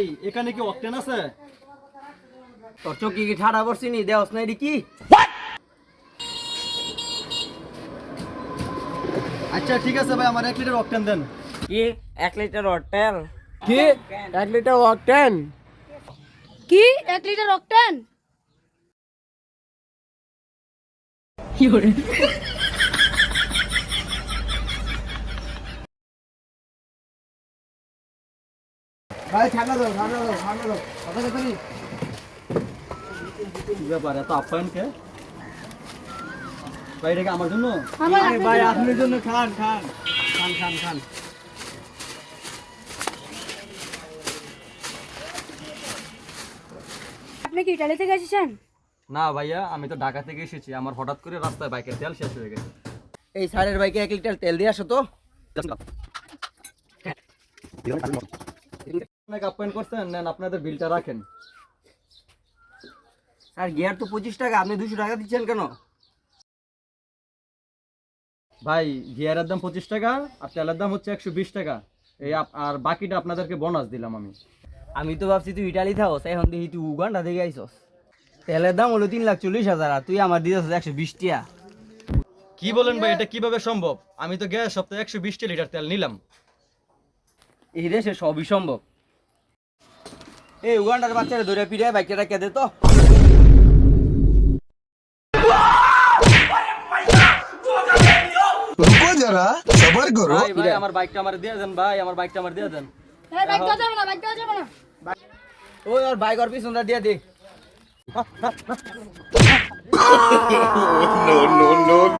ভাই এখানে কি অকটেন আছে? তোর চোখে কি ঠাডা পড়ছি নি দেওস না এডি কি? আচ্ছা ঠিক আছে ভাই, আমার 1 লিটার অকটেন দেন। কি 1 লিটার হোটেল? কি 1 লিটার অকটেন? কি 1 লিটার অকটেন? ভাই ঠান্ডা দাও ঠান্ডা দাও ঠান্ডা দাও কথা কথা নি। কি ব্যাপার, এত আপ্যায়ন কে? ভাই এটা কি আমার জন্য? আমার আরে ভাই আপনার জন্য খান খান খান খান খান। আপনি কি ইতালি থেকে এসেছেন? না ভাইয়া, আমি তো ঢাকা থেকে এসেছি। আমার হঠাৎ করে রাস্তায় বাইকের তেল শেষ হয়ে গেছে। এই স্যারের বাইকে 1 লিটার তেল দিয়ে আসো তো। অনেক আপ্যায়ন করছেন, নেন আপনাদের বিলটা রাখেন। স্যার গিয়ার তো 25 টাকা, আপনি 200 টাকা দিচ্ছেন কেন? ভাই গিয়ারের দাম 25 টাকা আর তেলের দাম হচ্ছে 120 টাকা। এই আর বাকিটা আপনাদেরকে বোনাস দিলাম আমি। আমি তো ভাবছি তুই ইটালি থাকস, এখন দেখি তুই উগান্ডা থেকে আইসস। তেলের দাম হলো 3,40,000 আর তুই আমার দিতেছ 120 টাকা। কি বলেন ভাই, এটা কিভাবে সম্ভব? আমি তো গ্যাস সপ্তাহে 120 লিটার তেল নিলাম। এই দেশে সবই সম্ভব। এই উগান্ডার বাচ্চারা ধরে পিড়ে বাইকটা কে দে তো। रुको जरा सबर करो। ভাই ভাই আমার বাইকটা আমার দিয়ে দেন, ভাই আমার বাইকটা আমার দিয়ে দেন। এই বাইক দাও যাবে না, বাইক দাও যাবে না। ওই আর বাইক আর পিছনটা দিয়ে দে। No no no